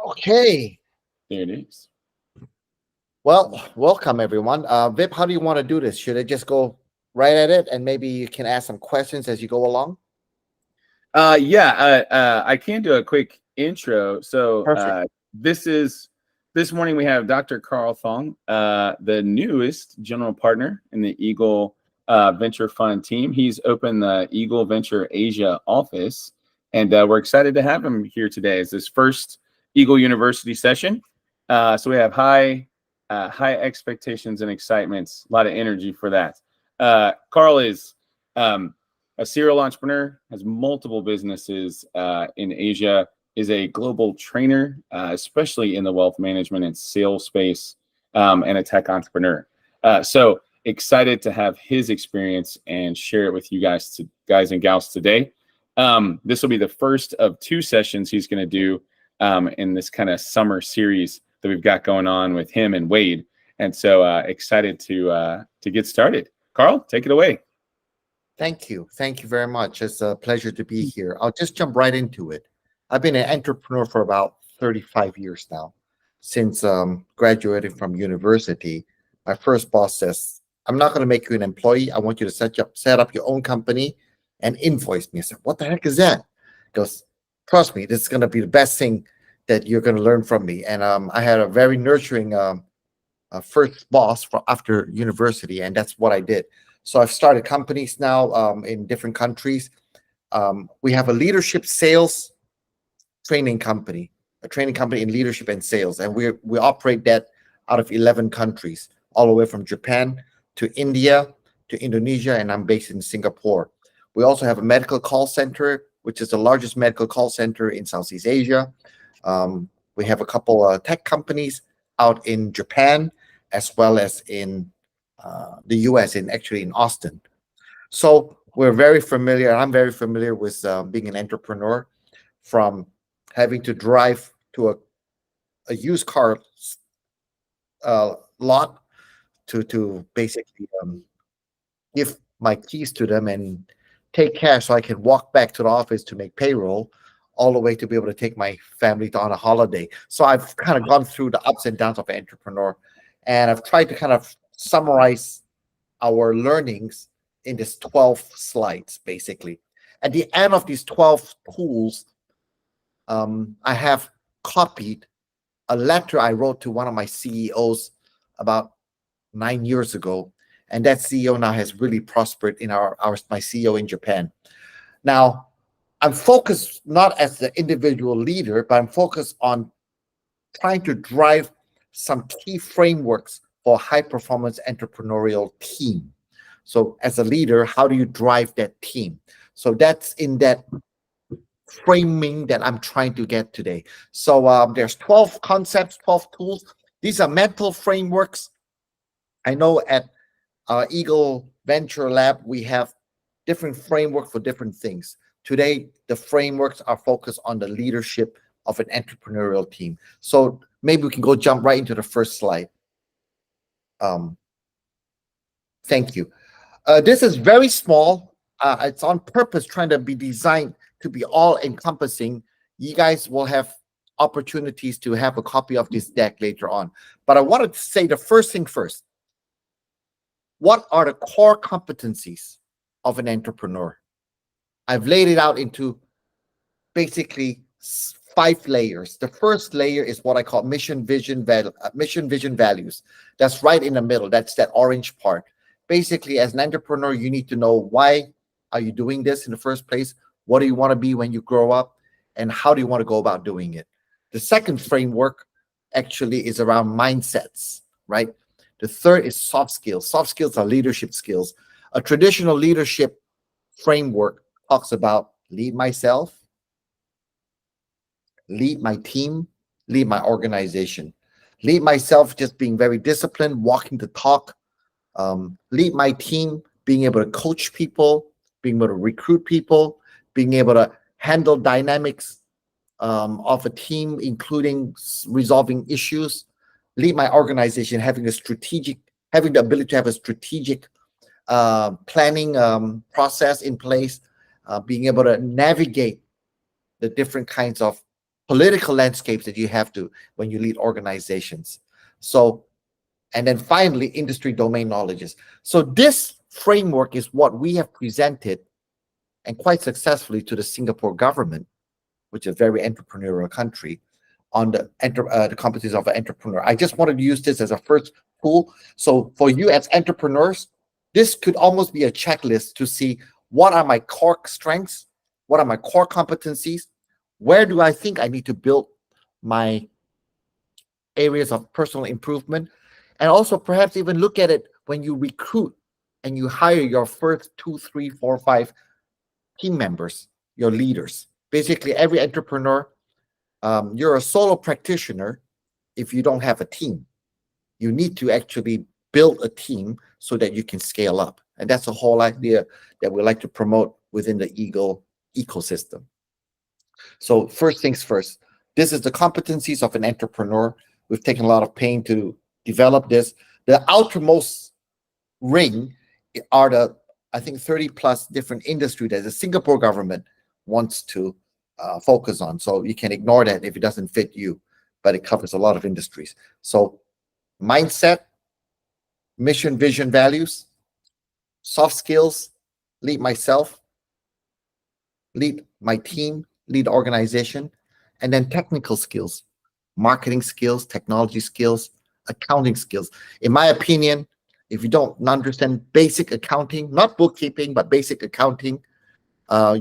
Okay. There it is. Well, welcome everyone. Vip, how do you want to do this? Should I just go right at it and maybe you can ask some questions as you go along? I can do a quick intro. Perfect. This is this morning we have Dr. Carl Fong, the newest general partner in the Eagle Venture Fund team. He's opened the Eagle Venture Asia office, and we're excited to have him here today. It's his first Eagle University session. So we have high expectations and excitements, a lot of energy for that. Carl is a serial entrepreneur, has multiple businesses in Asia, is a global trainer, especially in the wealth management and sales space, and a tech entrepreneur. So excited to have his experience and share it with you guys and gals today. This will be the first of two sessions he's going to do in this kind of summer series that we've got going on with him and Wade. And so excited to get started. Carl, take it away. Thank you. Thank you very much. It's a pleasure to be here. I'll just jump right into it. I've been an entrepreneur for about 35 years now. Since graduating from university, my first boss says, I'm not going to make you an employee. I want you to set up your own company and invoice me. I said, what the heck is that? He goes, trust me, this is going to be the best thing that you're going to learn from me. And I had a very nurturing first boss after university, and that's what I did. So I've started companies now in different countries. We have a leadership sales training company, a training company in leadership and sales, and we operate that out of 11 countries, all the way from Japan to India to Indonesia, and I'm based in Singapore. We also have a medical call center, which is the largest medical call center in Southeast Asia. We have a couple of tech companies out in Japan, as well as in the US, actually in Austin. So we're very familiar. I'm very familiar with being an entrepreneur, from having to drive to a used car lot to basically give my keys to them and take cash so I can walk back to the office to make payroll, all the way to be able to take my family on a holiday. So I've kind of gone through the ups and downs of an entrepreneur, and I've tried to kind of summarize our learnings in this 12 slides, basically. At the end of these 12 tools, I have copied a letter I wrote to one of my CEOs about 9 years ago, and that CEO now has really prospered in my CEO in Japan. Now, I'm focused not as the individual leader, but I'm focused on trying to drive some key frameworks for high performance entrepreneurial team. So as a leader, how do you drive that team? So that's in that framing that I'm trying to get today. So there's 12 concepts, 12 tools. These are mental frameworks. I know at Eagle Venture Lab, we have different framework for different things. Today, the frameworks are focused on the leadership of an entrepreneurial team. So maybe we can jump right into the first slide. Thank you. This is very small. It's on purpose trying to be designed to be all encompassing. You guys will have opportunities to have a copy of this deck later on. But I wanted to say the first thing first. What are the core competencies of an entrepreneur? I've laid it out into basically 5 layers. The first layer is what I call mission, vision, values. That's right in the middle. That's that orange part. Basically, as an entrepreneur, you need to know, why are you doing this in the first place? What do you want to be when you grow up? And how do you want to go about doing it? The second framework actually is around mindsets, right? The third is soft skills. Soft skills are leadership skills. A traditional leadership framework talks about lead myself, lead my team, lead my organization. Lead myself, just being very disciplined, walking the talk. Lead my team, being able to coach people, being able to recruit people, being able to handle dynamics of a team, including resolving issues. Lead my organization, having the ability to have a strategic planning process in place, being able to navigate the different kinds of political landscapes that you have to when you lead organizations. So, and then finally, industry domain knowledges. So this framework is what we have presented and quite successfully to the Singapore government, which is a very entrepreneurial country, on the competencies of an entrepreneur. I just wanted to use this as a first tool. So for you as entrepreneurs, this could almost be a checklist to see what are my core strengths, what are my core competencies, where do I think I need to build my areas of personal improvement, and also perhaps even look at it when you recruit and you hire your first 2, 3, 4, 5 team members, your leaders. Basically, every entrepreneur, you're a solo practitioner if you don't have a team. You need to actually build a team so that you can scale up. And that's the whole idea that we like to promote within the Eagle ecosystem. So first things first, this is the competencies of an entrepreneur. We've taken a lot of pain to develop this. The outermost ring are the, I think, 30 plus different industry that the Singapore government wants to focus on. So you can ignore that if it doesn't fit you, but it covers a lot of industries. So mindset, mission, vision, values, soft skills, lead myself, lead my team, lead organization, and then technical skills, marketing skills, technology skills, accounting skills. In my opinion, if you don't understand basic accounting, not bookkeeping, but basic accounting,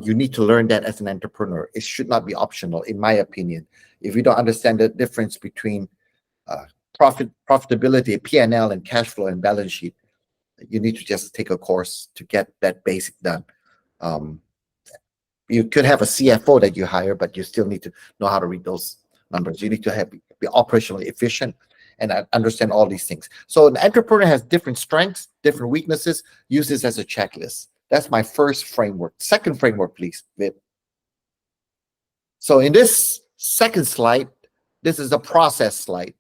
you need to learn that as an entrepreneur. It should not be optional, in my opinion. If you don't understand the difference between profitability, P&L, and cash flow and balance sheet, you need to just take a course to get that basic done. You could have a CFO that you hire, but you still need to know how to read those numbers. You need to be operationally efficient and understand all these things. So an entrepreneur has different strengths, different weaknesses. Use this as a checklist. That's my first framework. Second framework, please, Vip. So in this second slide, this is a process slide.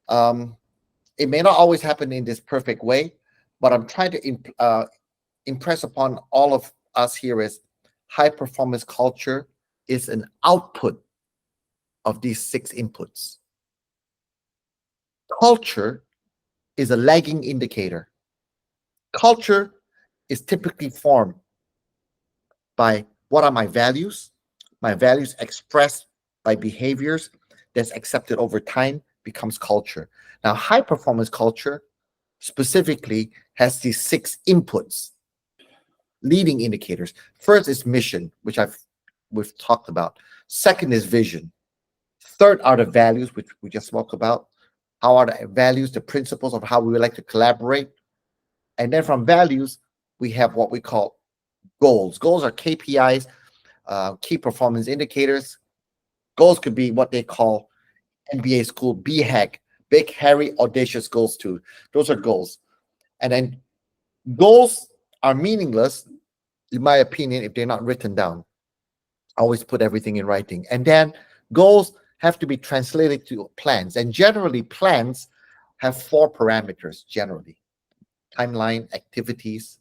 It may not always happen in this perfect way, but I'm trying to impress upon all of us here is high performance culture is an output of these 6 inputs. Culture is a lagging indicator. Culture is typically formed by what are my values expressed by behaviors that's accepted over time becomes culture. Now, high performance culture specifically has these 6 inputs, leading indicators. First is mission, which we've talked about. Second is vision. Third are the values, which we just spoke about. How are the values, the principles of how we would like to collaborate? And then from values, we have what we call goals. Goals are KPIs, key performance indicators. Goals could be what they call MBA school BHAG, big, hairy, audacious goals too. Those are goals. And then goals are meaningless, in my opinion, if they're not written down. Always put everything in writing. And then goals have to be translated to plans. And generally, plans have 4 parameters, generally. Timeline, activities,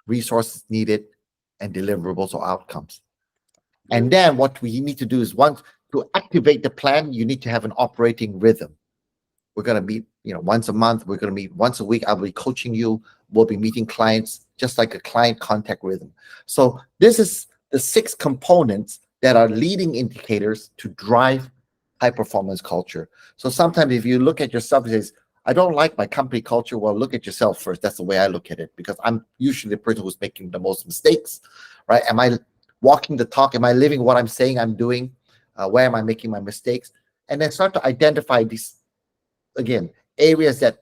resources needed, and deliverables or outcomes. And then what we need to do is once to activate the plan, you need to have an operating rhythm. We're going to meet, once a month. We're going to meet once a week. I'll be coaching you. We'll be meeting clients, just like a client contact rhythm. So this is the 6 components that are leading indicators to drive high performance culture. So sometimes if you look at yourself and says, I don't like my company culture, well, look at yourself first. That's the way I look at it, because I'm usually the person who's making the most mistakes, right? Am I walking the talk? Am I living what I'm saying I'm doing? Where am I making my mistakes? And then start to identify these, again, areas that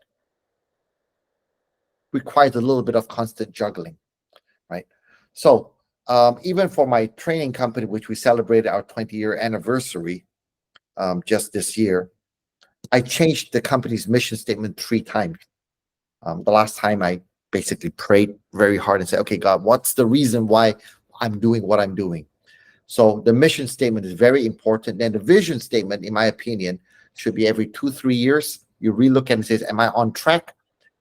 requires a little bit of constant juggling, right? So even for my training company, which we celebrated our 20-year anniversary just this year, I changed the company's mission statement 3 times. The last time I basically prayed very hard and said, okay, God, what's the reason why I'm doing what I'm doing? So the mission statement is very important. And the vision statement, in my opinion, should be every 2-3 years. You relook at it and says, am I on track?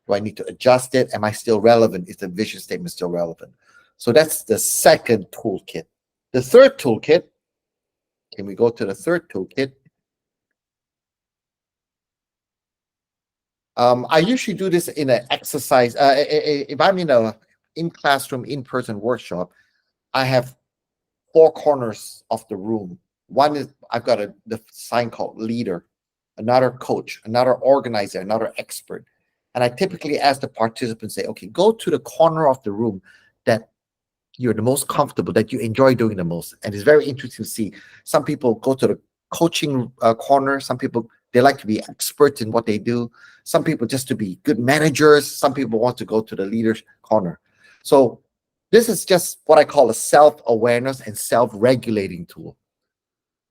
Do I need to adjust it? Am I still relevant? Is the vision statement still relevant? So that's the second toolkit. The third toolkit Can we go to the third toolkit? I usually do this in an exercise. If I'm in a in classroom in person workshop, I have four corners of the room. One is I've got the sign called leader, another coach, another organizer, another expert. And I typically ask the participants, say, okay, go to the corner of the room that you're the most comfortable, that you enjoy doing the most. And it's very interesting to see. Some people go to the coaching corner. Some people, they like to be experts in what they do. Some people just to be good managers. Some people want to go to the leaders corner. So this is just what I call a self-awareness and self-regulating tool.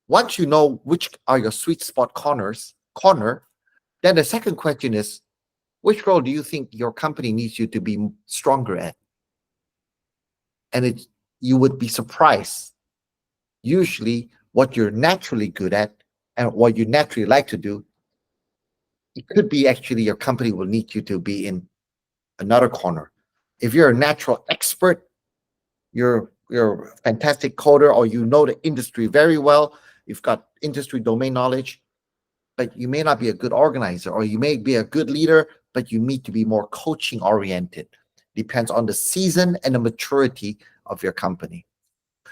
Once you know which are your sweet spot corner, then the second question is, which role do you think your company needs you to be stronger at? And you would be surprised. Usually, what you're naturally good at and what you naturally like to do, it could be actually your company will need you to be in another corner. If you're a natural expert, you're a fantastic coder, or you know the industry very well, you've got industry domain knowledge, but you may not be a good organizer, or you may be a good leader, but you need to be more coaching oriented. Depends on the season and the maturity of your company.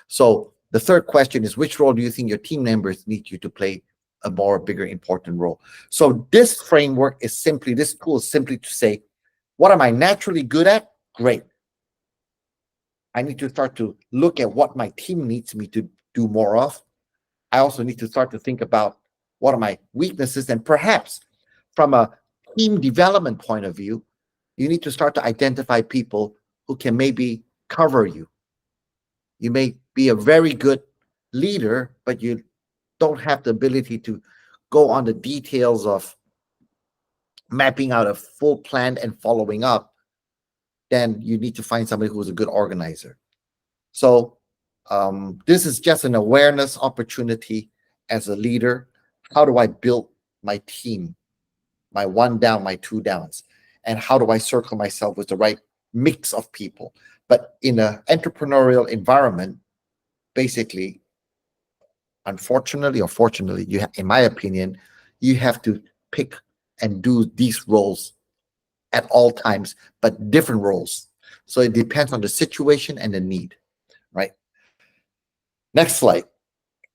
So the third question is, which role do you think your team members need you to play a more bigger important role? So this framework is simply, this tool is simply to say, what am I naturally good at? Great. I need to start to look at what my team needs me to do more of. I also need to start to think about what are my weaknesses, and perhaps from a team development point of view, you need to start to identify people who can maybe cover you. You may be a very good leader, but you don't have the ability to go on the details of mapping out a full plan and following up. Then you need to find somebody who's a good organizer. So this is just an awareness opportunity as a leader. How do I build my team, my one down, my two downs? And how do I circle myself with the right mix of people? But in an entrepreneurial environment, basically, unfortunately or fortunately, in my opinion, you have to pick and do these roles at all times, but different roles. So it depends on the situation and the need, right? Next slide.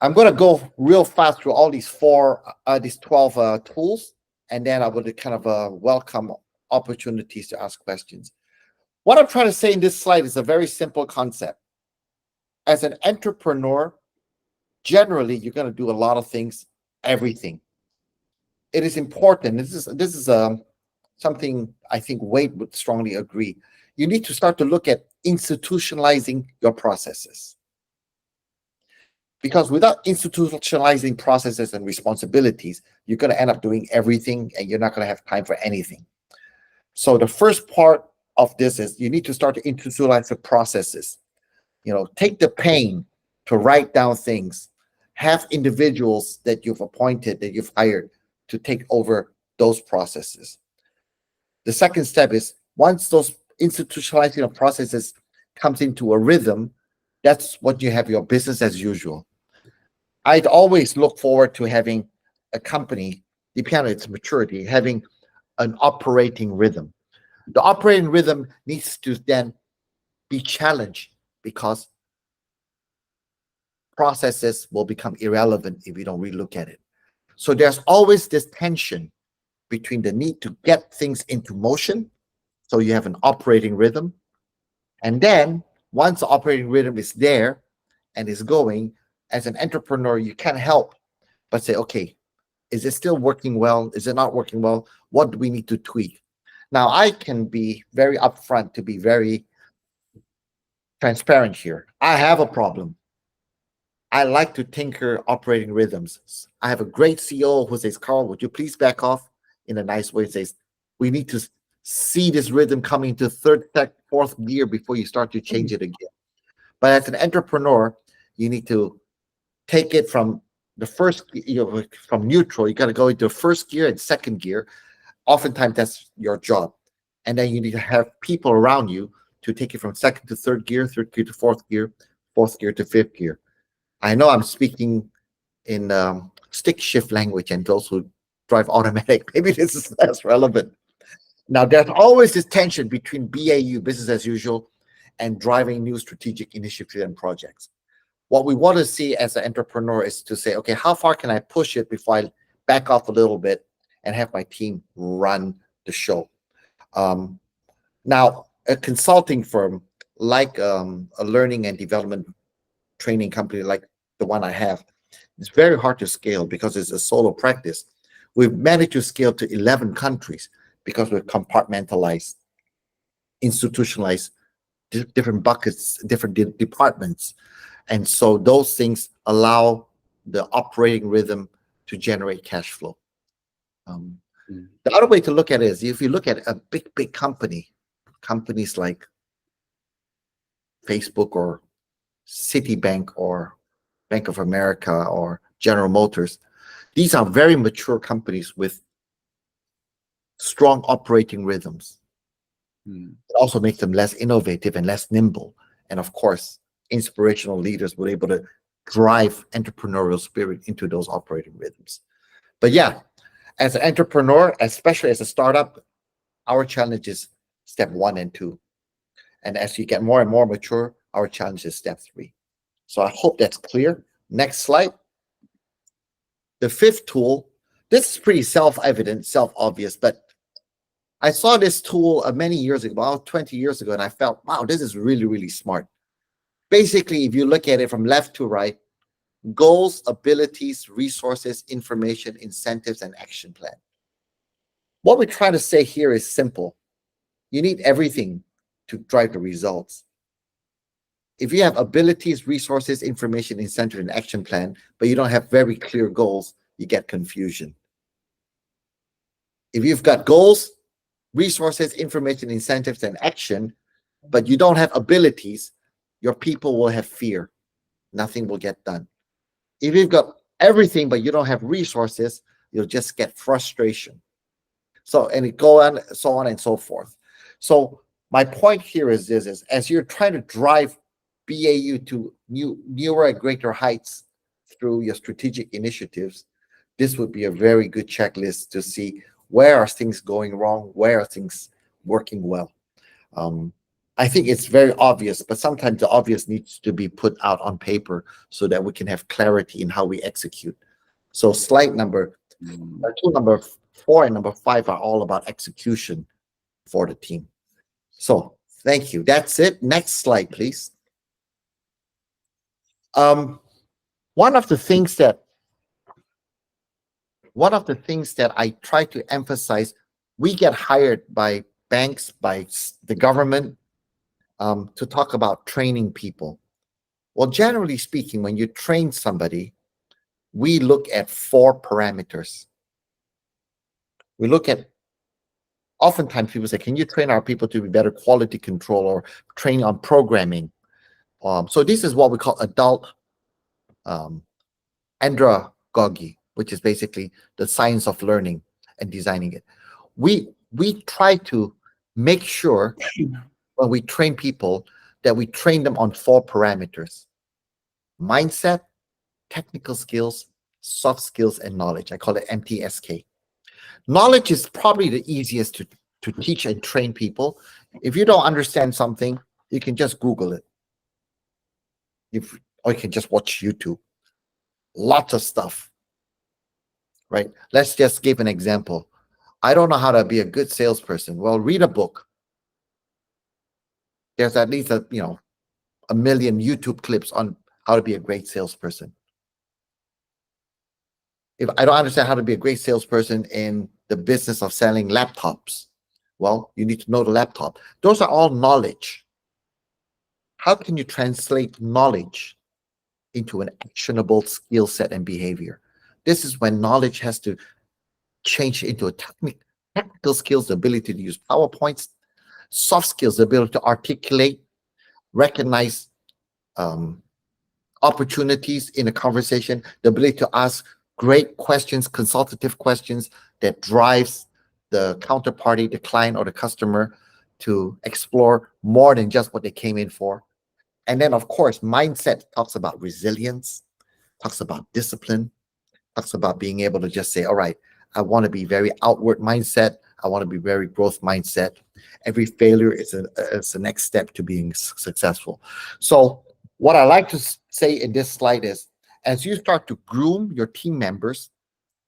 I'm going to go real fast through all these 12 tools, and then I would kind of welcome opportunities to ask questions. What I'm trying to say in this slide is a very simple concept. As an entrepreneur, generally, you're going to do a lot of things, everything. It is important. This is something I think Wade would strongly agree. You need to start to look at institutionalizing your processes. Because without institutionalizing processes and responsibilities, you're going to end up doing everything and you're not going to have time for anything. So the first part of this is you need to start to institutionalize the processes. Take the pain to write down things. Have individuals that you've appointed, that you've hired to take over those processes. The second step is once those institutionalizing of processes comes into a rhythm, that's what you have your business as usual. I'd always look forward to having a company, depending on its maturity, having an operating rhythm. The operating rhythm needs to then be challenged because processes will become irrelevant if you don't relook at it. So there's always this tension between the need to get things into motion, so you have an operating rhythm, and then once the operating rhythm is there and is going, as an entrepreneur, you can't help but say, okay, is it still working well? Is it not working well? What do we need to tweak? Now, I can be very upfront to be very transparent here. I have a problem. I like to tinker operating rhythms. I have a great CEO who says, Carl, would you please back off in a nice way? Says, we need to see this rhythm coming to third, fourth gear before you start to change it again. But as an entrepreneur, you need to take it from the first, from neutral. You got to go into first gear and second gear. Oftentimes, that's your job. And then you need to have people around you to take it from second to third gear to fourth gear to fifth gear. I know I'm speaking in stick shift language, and those who drive automatic. Maybe this is less relevant. Now, there's always this tension between BAU, business as usual, and driving new strategic initiatives and projects. What we want to see as an entrepreneur is to say, okay, how far can I push it before I back off a little bit and have my team run the show? Um, Now, a consulting firm like a learning and development training company like the one I have, it's very hard to scale because it's a solo practice. We've managed to scale to 11 countries because we've compartmentalized, institutionalized different buckets, different departments. And so those things allow the operating rhythm to generate cash flow. Um, Mm. the other way to look at it is if you look at a big company, companies like Facebook or Citibank or Bank of America or General Motors, these are very mature companies with strong operating rhythms. Mm. It also makes them less innovative and less nimble. And of course, inspirational leaders were able to drive entrepreneurial spirit into those operating rhythms. But yeah, as an entrepreneur, especially as a startup, our challenge is step 1 and 2. And as you get more and more mature, our challenge is step 3. So I hope that's clear. Next slide. The fifth tool, this is pretty self-evident, self-obvious, but I saw this tool many years ago, about 20 years ago, and I felt, wow, this is really, really smart. Basically, if you look at it from left to right, goals, abilities, resources, information, incentives, and action plan. What we're trying to say here is simple. You need everything to drive the results. If you have abilities, resources, information, incentive, and action plan, but you don't have very clear goals, you get confusion. If you've got goals, resources, information, incentives, and action, but you don't have abilities, your people will have fear. Nothing will get done. If you've got everything, but you don't have resources, you'll just get frustration. So, and it go on, so on and so forth. So my point here is this, is as you're trying to drive BAU to newer and greater heights through your strategic initiatives, this would be a very good checklist to see where are things going wrong, where are things working well. Um, I think it's very obvious, but sometimes the obvious needs to be put out on paper so that we can have clarity in how we execute. So slide number Mm. tool number 4 and number 5 are all about execution for the team. So thank you. That's it. Next slide, please. Um, one of the things that I try to emphasize, we get hired by banks, by the government, to talk about training people. Well, generally speaking, when you train somebody, we look at 4 parameters. We look at, oftentimes people say, can you train our people to be better quality control or train on programming? So this is what we call adult um, andragogy, which is basically the science of learning and designing it. We try to make sure when we train people that we train them on 4 parameters: mindset, technical skills, soft skills, and knowledge. I call it MTSK. Knowledge is probably the easiest to teach and train people. If you don't understand something, you can just Google it. Or you can just watch YouTube. Lots of stuff, right? Let's just give an example. I don't know how to be a good salesperson. Well, read a book. There's at least a million YouTube clips on how to be a great salesperson. If I don't understand how to be a great salesperson in the business of selling laptops, well, you need to know the laptop. Those are all knowledge. How can you translate knowledge into an actionable skill set and behavior? This is when knowledge has to change into a technical skills, the ability to use PowerPoints, soft skills, the ability to articulate, recognize opportunities in a conversation, the ability to ask great questions, consultative questions that drives the counterparty, the client, or the customer to explore more than just what they came in for. And then, of course, mindset talks about resilience, talks about discipline, talks about being able to just say, all right, I want to be very outward mindset. I want to be very growth mindset. Every failure is the next step to being successful. So what I like to say in this slide is, as you start to groom your team members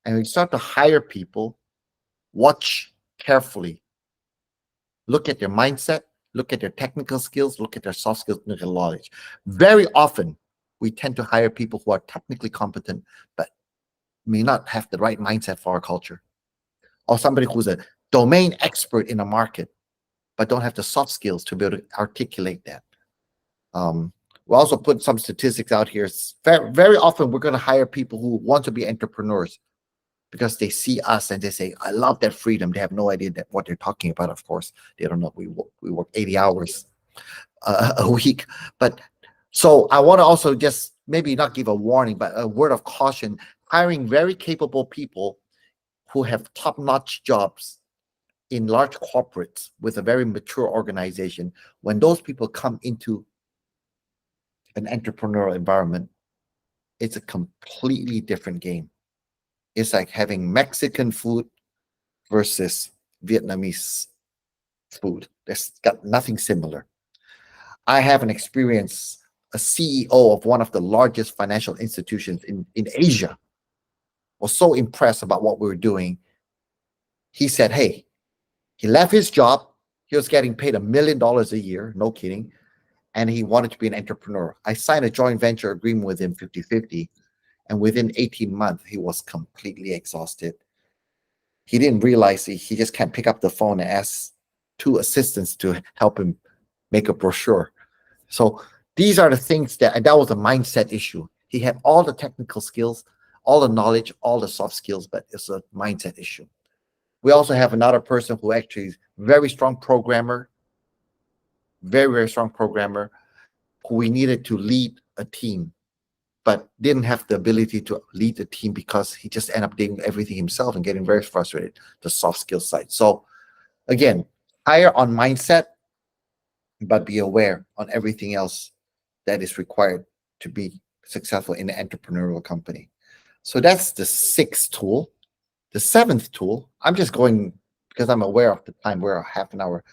and you start to hire people, watch carefully. Look at their mindset, look at their technical skills, look at their soft skills, look at knowledge. Very often, we tend to hire people who are technically competent, but may not have the right mindset for our culture, or somebody who's a domain expert in a market, but don't have the soft skills to be able to articulate that. Um, we also put some statistics out here. Very, very often, we're going to hire people who want to be entrepreneurs because they see us and they say, I love that freedom. They have no idea that what they're talking about, of course. They don't know we work 80 hours a week. But so I want to also just maybe not give a warning, but a word of caution. Hiring very capable people who have top-notch jobs in large corporates with a very mature organization, when those people come into an entrepreneurial environment, it's a completely different game. It's like having Mexican food versus Vietnamese food. There's got nothing similar. I have an experience, a CEO of one of the largest financial institutions in Asia was so impressed about what we were doing. He said, hey, he left his job. He was getting paid $1 million a year, no kidding. And he wanted to be an entrepreneur. I signed a joint venture agreement with him 50-50. And within 18 months, he was completely exhausted. He didn't realize he just can't pick up the phone and ask two assistants to help him make a brochure. So these are the things and that was a mindset issue. He had all the technical skills, all the knowledge, all the soft skills, but it's a mindset issue. We also have another person who actually is very strong programmer, very, very strong programmer, who we needed to lead a team, but didn't have the ability to lead the team because he just ended up doing everything himself and getting very frustrated, the soft skill side. So again, hire on mindset, but be aware on everything else that is required to be successful in an entrepreneurial company. So that's the sixth tool. The seventh tool, I'm just going because I'm aware of the time. We're half an hour.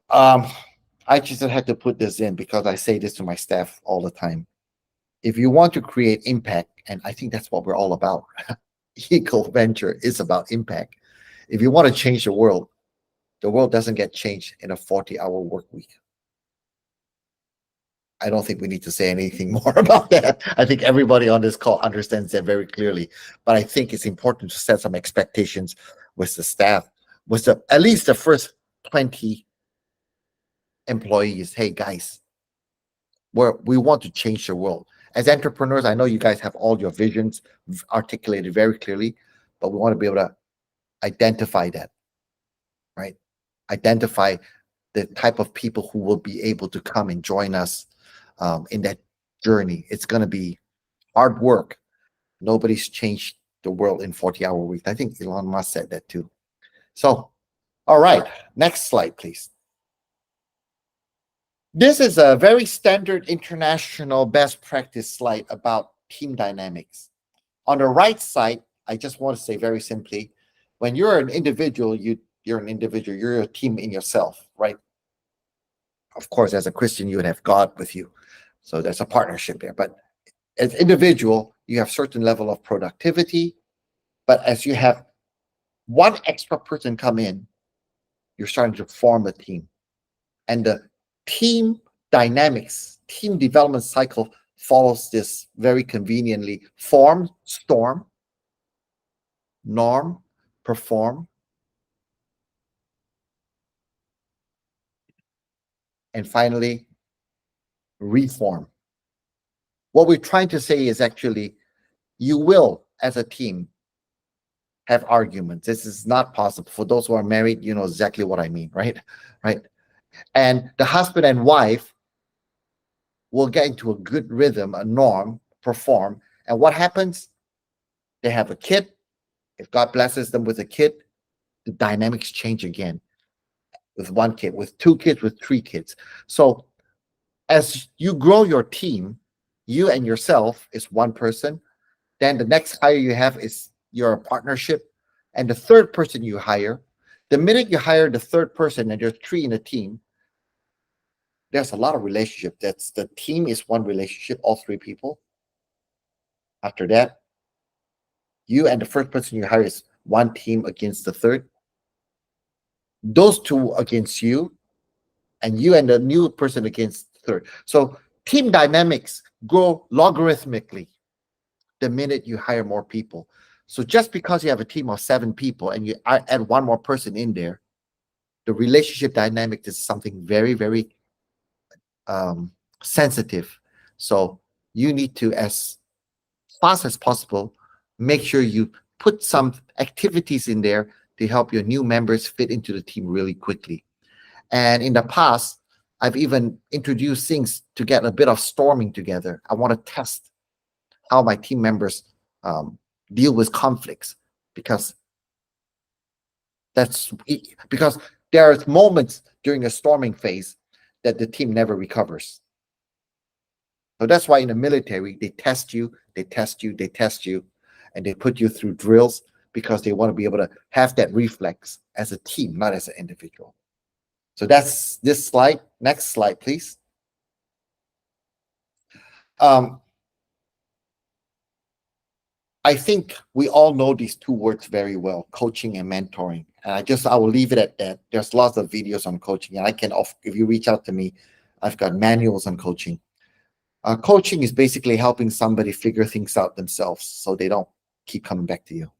I just had to put this in because I say this to my staff all the time. If you want to create impact, and I think that's what we're all about, Eco Venture is about impact. If you want to change the world doesn't get changed in a 40-hour work week. I don't think we need to say anything more about that. I think everybody on this call understands that very clearly. But I think it's important to set some expectations with the staff, with at least the first 20 employees. Hey, guys, we want to change the world. As entrepreneurs, I know you guys have all your visions articulated very clearly, but we want to be able to identify that, right? Identify the type of people who will be able to come and join us in that journey. It's going to be hard work. Nobody's changed the world in 40-hour week. I think Elon Musk said that too. So, all right, next slide, please. This is a very standard international best practice slide about team dynamics. On the right side, I just want to say very simply, when you're an individual, you're an individual, you're a team in yourself, right? Of course, as a Christian, you would have God with you. So there's a partnership there. But as individual, you have certain level of productivity. But as you have one extra person come in, you're starting to form a team. And the team dynamics, team development cycle follows this very conveniently. Form, storm, norm, perform, and finally, reform. What we're trying to say is actually, you will, as a team, have arguments. This is not possible. For those who are married, you know exactly what I mean, right? Right. And the husband and wife will get into a good rhythm, a norm, perform. And what happens? They have a kid. If God blesses them with a kid, the dynamics change again. With one kid, with two kids, with three kids. So as you grow your team, You and yourself is one person. Then the next hire you have is your partnership. And the third person you hire, the minute you hire the third person and there's three in a team, there's a lot of relationship. That's the team is one relationship, all three people. After that, you and the first person you hire is one team against the third. Those two against you, and you and the new person against the third. So team dynamics grow logarithmically the minute you hire more people. So just because you have a team of 7 people and you add one more person in there, the relationship dynamic is something very, very um, sensitive. So you need to, as fast as possible, make sure you put some activities in there to help your new members fit into the team really quickly. And in the past, I've even introduced things to get a bit of storming together. I want to test how my team members um, deal with conflicts, because that's because there are moments during a storming phase that the team never recovers. So that's why in the military, they test you, they test you, they test you, and they put you through drills because they want to be able to have that reflex as a team, not as an individual. So that's this slide. Next slide, please. Um, I think we all know these two words very well, coaching and mentoring. And I will leave it at that. There's lots of videos on coaching, and I can, if you reach out to me, I've got manuals on coaching. Coaching is basically helping somebody figure things out themselves so they don't keep coming back to you.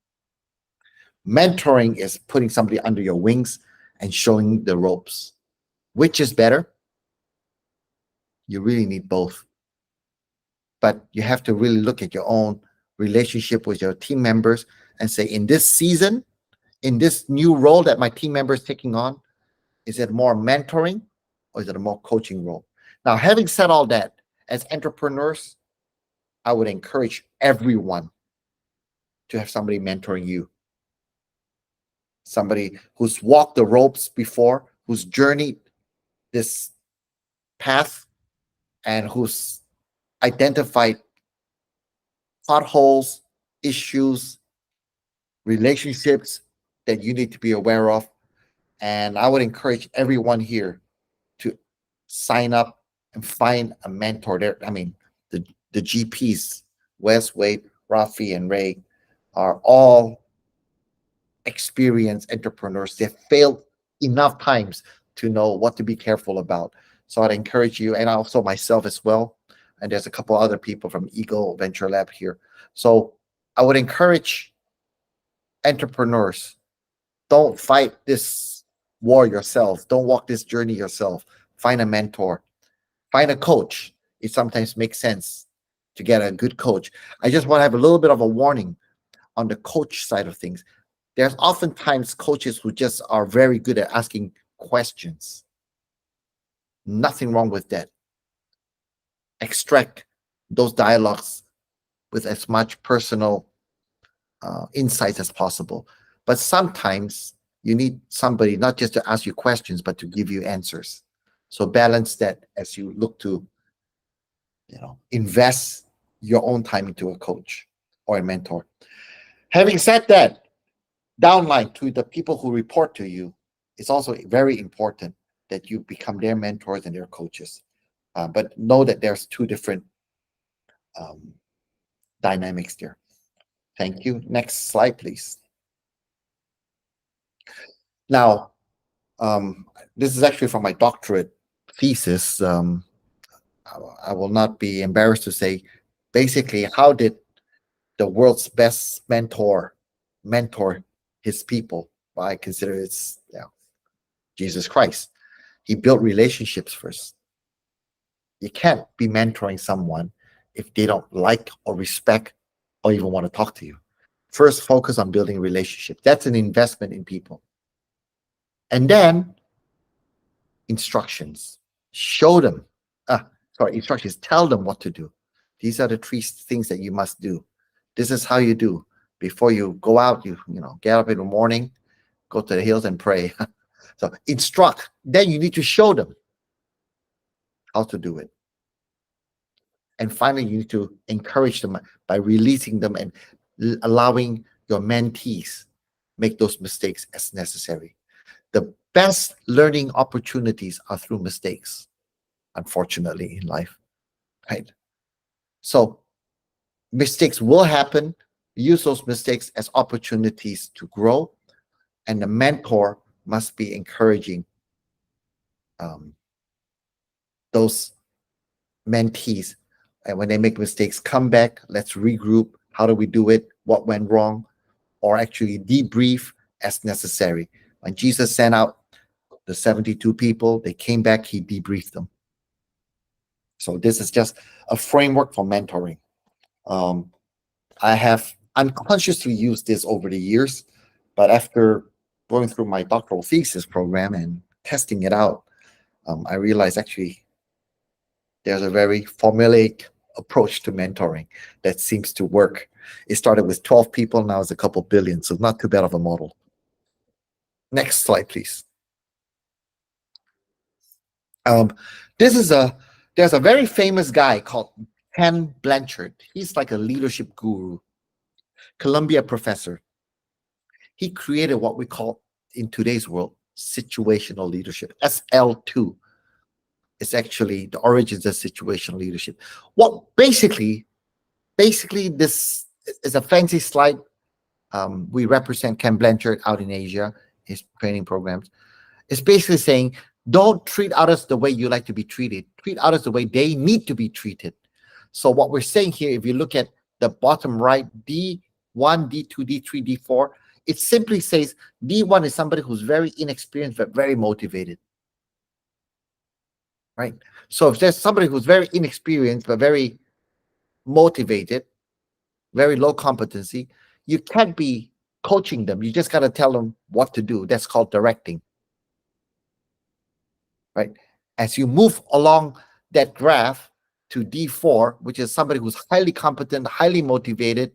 Mentoring is putting somebody under your wings and showing the ropes. Which is better? You really need both. But you have to really look at your own relationship with your team members and say, in this season, in this new role that my team member is taking on, is it more mentoring or is it a more coaching role? Now, having said all that, as entrepreneurs, I would encourage everyone to have somebody mentoring you, somebody who's walked the ropes before, who's journeyed this path, and who's identified potholes, issues, relationships that you need to be aware of. And I would encourage everyone here to sign up and find a mentor there. I mean, the GPs, Wes, Wade, Rafi, and Ray, are all experienced entrepreneurs. They've failed enough times to know what to be careful about. So I'd encourage you, and also myself as well. And there's a couple other people from Eagle Venture Lab here. So I would encourage entrepreneurs, don't fight this war yourself. Don't walk this journey yourself. Find a mentor, find a coach. It sometimes makes sense to get a good coach. I just want to have a little bit of a warning on the coach side of things. There's oftentimes coaches who just are very good at asking questions. Nothing wrong with that. Extract those dialogues with as much personal insights as possible. But sometimes you need somebody not just to ask you questions, but to give you answers. So balance that as you look to, invest your own time into a coach or a mentor. Having said that, downline to the people who report to you, it's also very important that you become their mentors and their coaches. But know that there's two different um, dynamics there. Thank you. Next slide, please. Now, this is actually from my doctorate thesis. I will not be embarrassed to say, basically, how did the world's best mentor his people? Well, I consider it's Jesus Christ. He built relationships first. You can't be mentoring someone if they don't like or respect or even want to talk to you. First, focus on building relationships. That's an investment in people. And then instructions. Show them. Instructions. Tell them what to do. These are the 3 things that you must do. This is how you do. Before you go out, get up in the morning, go to the hills and pray. So instruct. Then you need to show them how to do it. And finally, you need to encourage them by releasing them and allowing your mentees make those mistakes as necessary. The best learning opportunities are through mistakes, unfortunately, in life, right? So mistakes will happen. Use those mistakes as opportunities to grow, and the mentor must be encouraging um, those mentees. And when they make mistakes, come back, let's regroup. How do we do it? What went wrong? Or actually debrief as necessary. When Jesus sent out the 72 people, they came back, he debriefed them. So this is just a framework for mentoring. Um, I have unconsciously used this over the years, but after going through my doctoral thesis program and testing it out, I realized actually there's a very formulaic approach to mentoring that seems to work. It started with 12 people, now it's a couple billion, so not too bad of a model. Next slide, please. Um, this is a there's a very famous guy called Ken Blanchard. He's like a leadership guru, Columbia professor. He created what we call in today's world situational leadership. SL2 is actually the origins of situational leadership. What basically this is a fancy slide. We represent Ken Blanchard out in Asia, his training programs. It's basically saying, don't treat others the way you like to be treated. Treat others the way they need to be treated. So what we're saying here, if you look at the bottom right, D1, D2, D3, D4, it simply says D1 is somebody who's very inexperienced but very motivated, right? So if there's somebody who's very inexperienced but very motivated, very low competency, you can't be coaching them. You just got to tell them what to do. That's called directing, right? As you move along that graph to D4, which is somebody who's highly competent, highly motivated,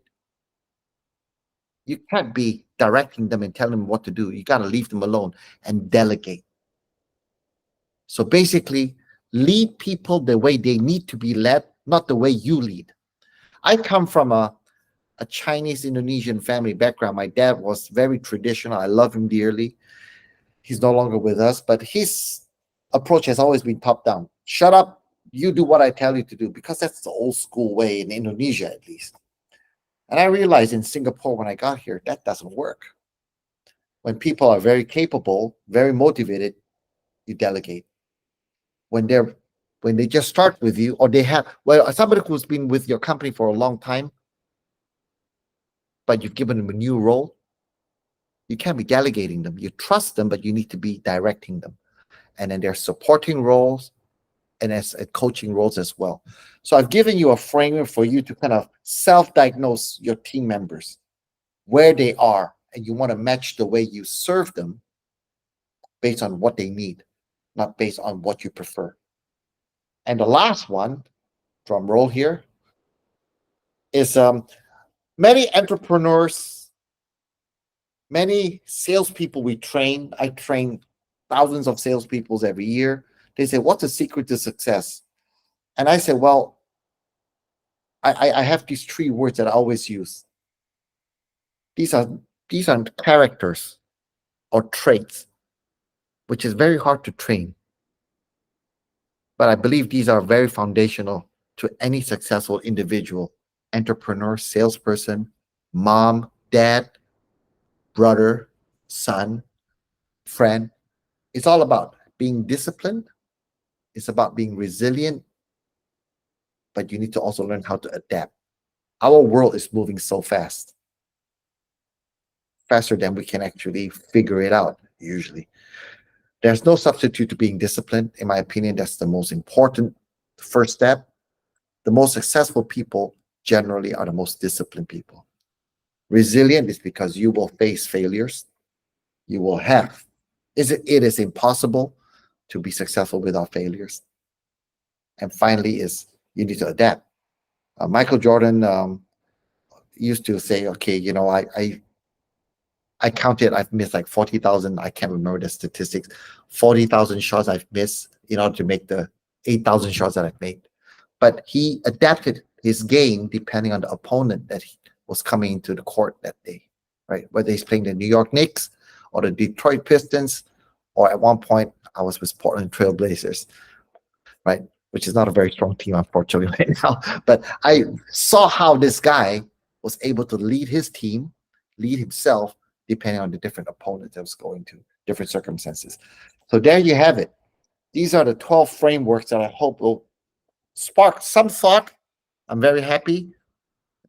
you can't be directing them and telling them what to do. You got to leave them alone and delegate. So basically, lead people the way they need to be led, not the way you lead. I come from a Chinese Indonesian family background. My dad was very traditional. I love him dearly. He's no longer with us, but his approach has always been top down. Shut up, you do what I tell you to do, because that's the old school way in Indonesia, at least. And I realized in Singapore when I got here, that doesn't work. When people are very capable, very motivated, you delegate. When they just start with you, or they have somebody who's been with your company for a long time, but you've given them a new role, you can't be delegating them. You trust them, but you need to be directing them. And then there's supporting roles and as coaching roles as well. So I've given you a framework for you to kind of self-diagnose your team members, where they are, and you want to match the way you serve them based on what they need, not based on what you prefer. And the last one, drum roll here, is many entrepreneurs, many salespeople we train. I train thousands of salespeople every year. They say, what's the secret to success? And I say, well, I have these three words that I always use. These are characters or traits, which is very hard to train. But I believe these are very foundational to any successful individual, entrepreneur, salesperson, mom, dad, brother, son, friend. It's all about being disciplined. It's about being resilient, but you need to also learn how to adapt. Our world is moving so fast, faster than we can actually figure it out, usually. There's no substitute to being disciplined. In my opinion, that's the most important first step. The most successful people generally are the most disciplined people. Resilient is because you will face failures. You will have. It is impossible to be successful without failures. And finally, is you need to adapt. Michael Jordan used to say, "Okay, I counted. I've missed like 40,000. I can't remember the statistics. 40,000 shots I've missed in order to make the 8,000 shots that I've made. but he adapted his game depending on the opponent that he was coming into the court that day, right? Whether he's playing the New York Knicks or the Detroit Pistons, or at one point I was with Portland Trail Blazers, right? Which is not a very strong team, unfortunately, right now. But I saw how this guy was able to lead his team, lead himself, depending on the different opponents that was going to different circumstances. So there you have it. These are the 12 frameworks that I hope will spark some thought. I'm very happy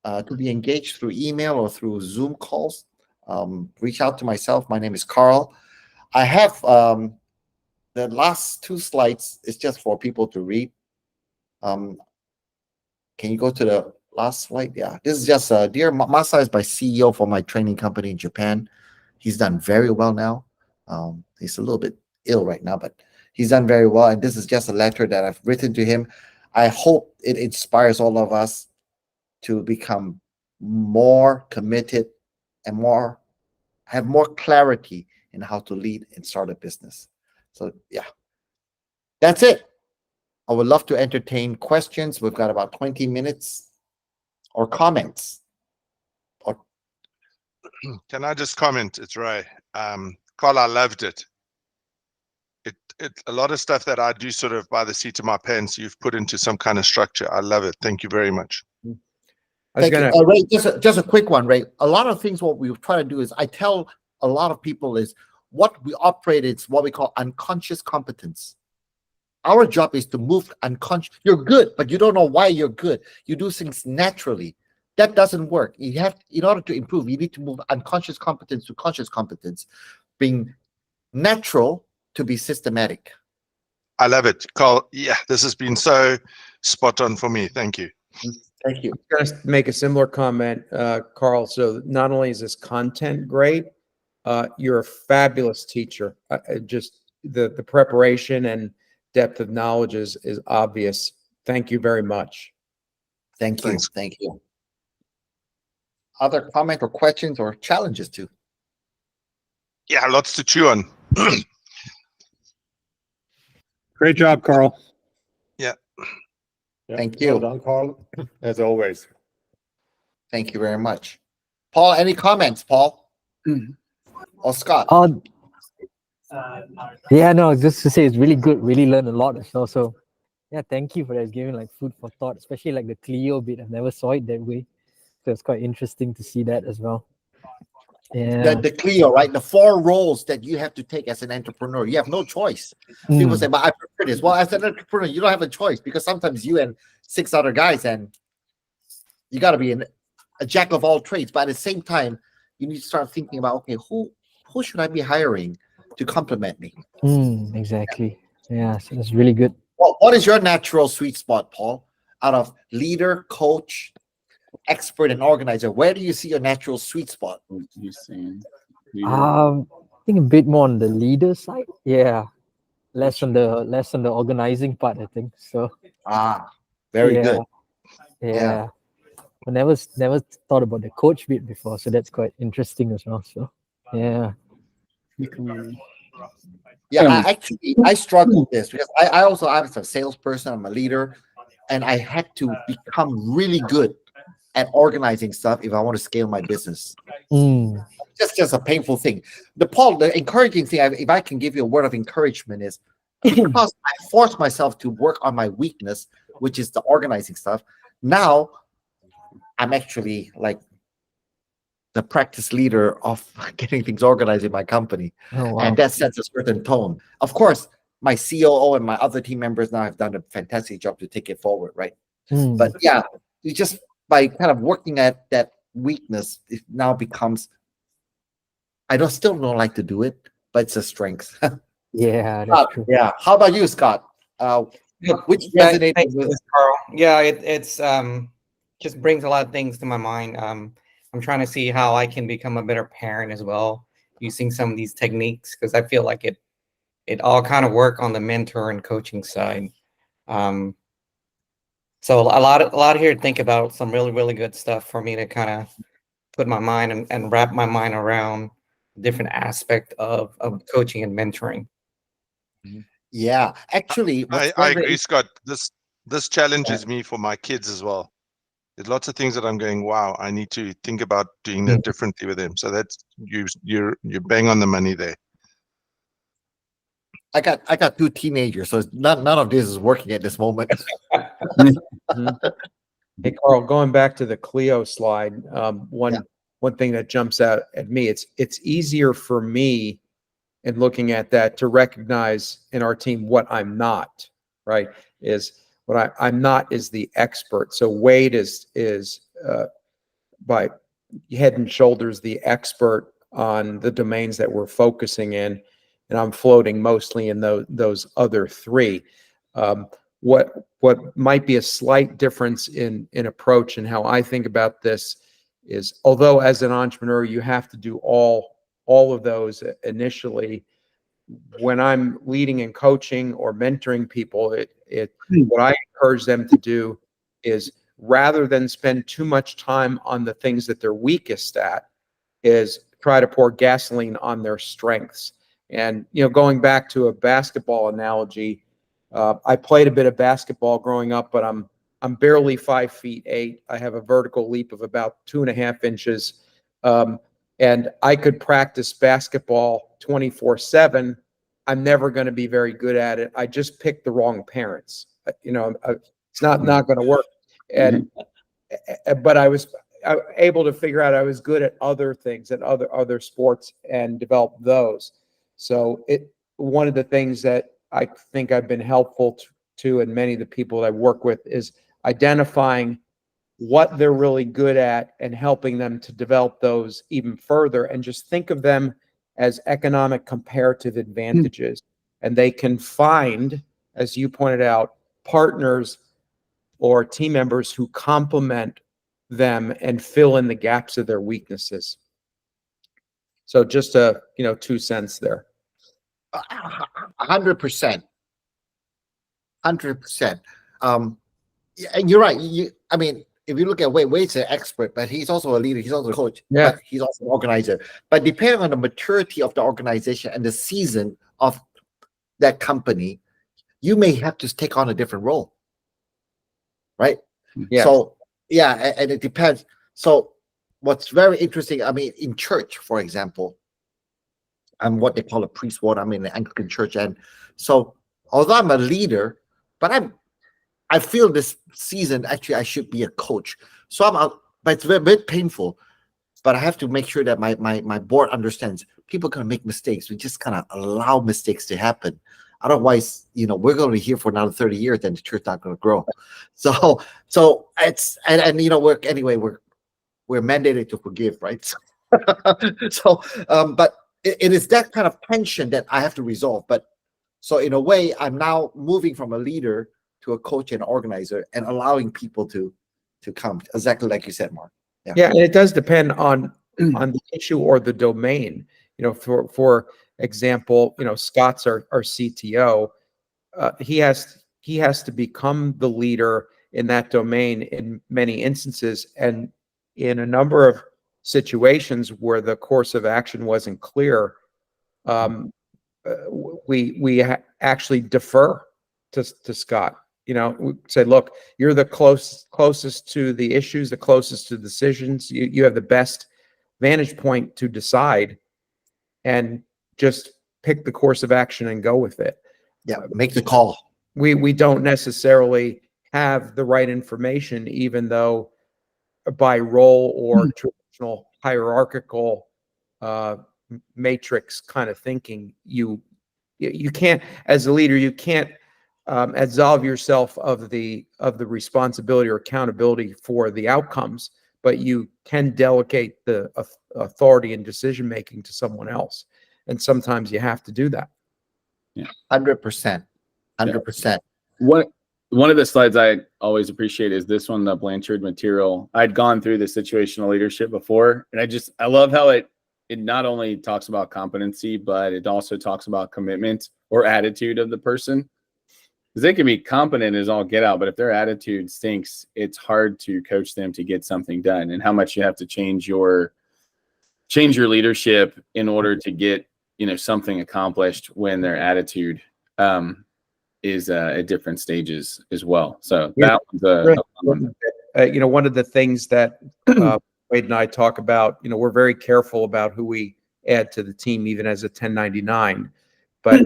to be engaged through email or through Zoom calls. Reach out to myself. My name is Carl. I have the last two slides is just for people to read. Can you go to the last slide? Yeah, this is just dear Masa is my CEO for my training company in Japan. He's done very well now. He's a little bit ill right now, but he's done very well. And this is just a letter that I've written to him. I hope it inspires all of us to become more committed and have more clarity in how to lead and start a business. So yeah, that's it. I would love to entertain questions. We've got about 20 minutes or comments. Or Can I just comment? It's Ray. Carl, I loved it. It a lot of stuff that I do sort of by the seat of my pants, you've put into some kind of structure. I love it. Thank you very much. thank you. Ray, just a quick one, Ray. A lot of things what we try to do is I tell a lot of people is what we operate is what we call unconscious competence. Our job is to move unconscious. You're good, but you don't know why you're good. You do things naturally. That doesn't work. You have, in order to improve, you need to move unconscious competence to conscious competence, being natural to be systematic. I love it, Carl. Yeah, this has been so spot on for me. Thank you. Thank you. I'm going to make a similar comment, Carl. So not only is this content great, you're a fabulous teacher. Just the preparation and depth of knowledge is obvious. Thank you very much. Thank you. Thanks. Thank you. Other comment or questions or challenges too? Yeah, lots to chew on. Great job, Carl. Yeah. Thank you. Well done, Carl, as always. Thank you very much. Paul, any comments, Paul? Or Scott? Yeah, no, just to say it's really good, really learned a lot as well. So yeah, thank you for that. It's giving like food for thought, especially like the Clio bit. I've never saw it that way. So it's quite interesting to see that as well. Yeah. The Clio, right? The 4 roles that you have to take as an entrepreneur. You have no choice. People say, but I prefer this. Well, as an entrepreneur, you don't have a choice because sometimes you and 6 other guys, and you got to be a jack of all trades. But at the same time, you need to start thinking about, okay, who should I be hiring to complement me? Exactly. Yeah, so that's really good. Well, what is your natural sweet spot, Paul? Out of leader, coach, expert, and organizer, where do you see your natural sweet spot? He's saying, I think a bit more on the leader side. Yeah. Less on the organizing part, I think. So Very yeah, good. Yeah. I never thought about the coach bit before, so that's quite interesting as well. So yeah. Yeah, I struggle with this because I was a salesperson, I'm a leader, and I had to become really good at organizing stuff if I want to scale my business. Just a painful thing. The encouraging thing, if I can give you a word of encouragement, is because I forced myself to work on my weakness, which is the organizing stuff. Now I'm actually like the practice leader of getting things organized in my company. Oh, wow. And that sets a certain tone. Of course, my COO and my other team members now have done a fantastic job to take it forward, right? But yeah, you just by kind of working at that weakness, it now becomes, still don't like to do it, but it's a strength. Yeah, that's true. Yeah. How about you, Scott? Which resonated Thanks, with Carl. Yeah, it's just brings a lot of things to my mind. I'm trying to see how I can become a better parent as well, using some of these techniques, because I feel like it all kind of work on the mentor and coaching side. So a lot here to think about, some really, really good stuff for me to kind of put my mind and wrap my mind around different aspect of coaching and mentoring. Yeah, actually, I agree, Scott. This This challenges me for my kids as well. There's lots of things that I'm going, wow, I need to think about doing that differently with them. So that's you're bang on the money there. I got two teenagers, so none of this is working at this moment. Hey, Carl, going back to the Clio slide, one Yeah. one thing that jumps out at me, it's easier for me in looking at that to recognize in our team what I'm not, right? Is what I'm not is the expert. So Wade is by head and shoulders the expert on the domains that we're focusing in, and I'm floating mostly in those other three. What might be a slight difference in approach and how I think about this is, although as an entrepreneur you have to do all of those initially, when I'm leading and coaching or mentoring people, what I encourage them to do is, rather than spend too much time on the things that they're weakest at, is try to pour gasoline on their strengths. And, going back to a basketball analogy, I played a bit of basketball growing up, but I'm barely 5'8". I have a vertical leap of about 2.5 inches. And I could practice basketball 24/7. I'm never going to be very good at it. I just picked the wrong parents. It's not going to work. And but I was able to figure out I was good at other things, at other sports, and develop those. So one of the things that I think I've been helpful to, and many of the people that I work with, is identifying what they're really good at and helping them to develop those even further, and just think of them as economic comparative advantages. And they can find, as you pointed out, partners or team members who complement them and fill in the gaps of their weaknesses. So just 2 cents there. 100%. 100%. And you're right. I mean, if you look at Wade's an expert, but he's also a leader. He's also a coach. Yeah. But he's also an organizer. But depending on the maturity of the organization and the season of that company, you may have to take on a different role, right? Yeah. So yeah, and it depends. So what's very interesting, I mean, in church, for example, I'm what they call a priest ward. I'm in the Anglican church, and so although I'm a leader, but I feel this season actually I should be a coach. So I'm out, but it's very painful. But I have to make sure that my board understands people can make mistakes. We just kind of allow mistakes to happen. Otherwise, we're going to be here for another 30 years, then the church not going to grow. So it's and we're mandated to forgive, right? So but it is that kind of tension that I have to resolve. But so in a way, I'm now moving from a leader to a coach and organizer, and allowing people to come, exactly like you said, Mark. Yeah, and it does depend on the issue or the domain. For example, Scott's our CTO. He has to become the leader in that domain in many instances, and in a number of situations where the course of action wasn't clear, we actually defer to Scott. We say, look, you're the closest to the issues, the closest to decisions. You have the best vantage point to decide, and just pick the course of action and go with it. Yeah, make the call. We don't necessarily have the right information, even though by role or traditional hierarchical matrix kind of thinking, you can't, as a leader, you can't absolve yourself of the responsibility or accountability for the outcomes, but you can delegate the authority and decision making to someone else, and sometimes you have to do that. Yeah, 100%. 100%. One of the slides I always appreciate is this one, the Blanchard material. I'd gone through the situational leadership before, and I love how it not only talks about competency, but it also talks about commitment or attitude of the person. Because they can be competent as all get out, but if their attitude stinks, it's hard to coach them to get something done, and how much you have to change your leadership in order to get something accomplished when their attitude is at different stages as well. So Yeah, that was a Really fun one. you know, one of the things that Wade and I talk about, you know, we're very careful about who we add to the team, even as a 1099. But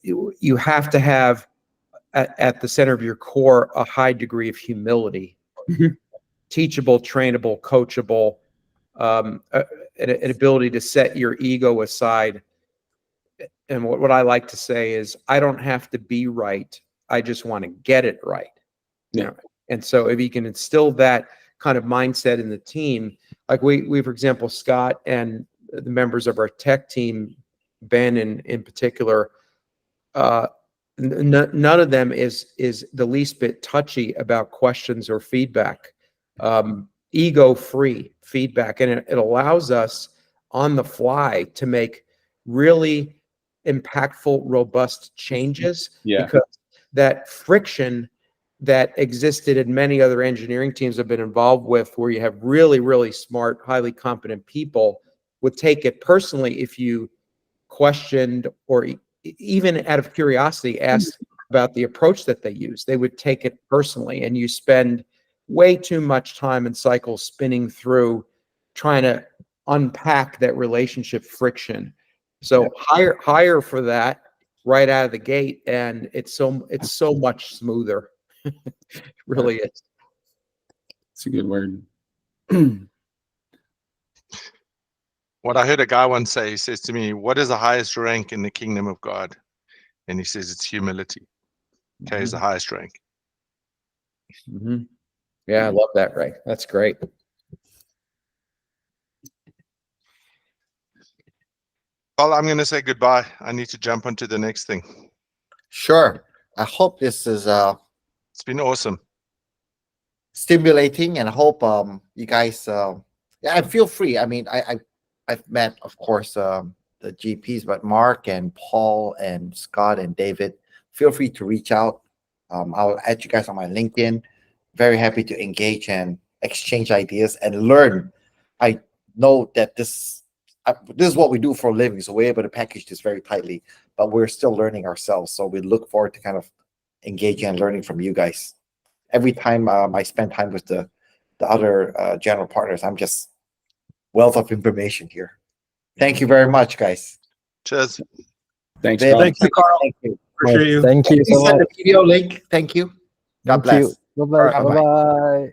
you have to have at the center of your core a high degree of humility, teachable, trainable, coachable, an ability to set your ego aside. And what I like to say is, I don't have to be right. I just want to get it right. You Yeah. know? And so if you can instill that kind of mindset in the team, like we, for example, Scott and the members of our tech team, Ben in particular, none of them is the least bit touchy about questions or feedback. Ego-free feedback, and it allows us on the fly to make really impactful, robust changes. Yeah. Because that friction that existed in many other engineering teams I've been involved with, where you have really, really smart, highly competent people, would take it personally if you questioned or even out of curiosity asked about the approach that they use. They would take it personally, and you spend way too much time and cycles spinning through trying to unpack that relationship friction. So hire for that right out of the gate, and it's so much smoother. It really is. It's a good word. What I heard a guy once say, he says to me, "What is the highest rank in the kingdom of God?" And he says it's humility. Okay, is the highest rank. Mhm. Yeah, I love that, Ray. That's great. Well, I'm going to say goodbye. I need to jump onto the next thing. Sure. I hope this is It's been awesome. stimulating, and I hope you guys yeah, and feel free. I mean, I've met, of course, the GPs, but Mark and Paul and Scott and David, feel free to reach out. I'll add you guys on my LinkedIn. Very happy to engage and exchange ideas and learn. I know that this is what we do for a living, so we're able to package this very tightly, but we're still learning ourselves. So we look forward to kind of engaging and learning from you guys. Every time I spend time with the other general partners, I'm just wealth of information here. Thank you very much, guys. Cheers. Thanks, Viv, Carl. Thank you, Carl. Thank you. Appreciate you. Thank you so Send much. the video link. Thank you. God Thank you. bless. Bye bye. Bye-bye. Bye bye.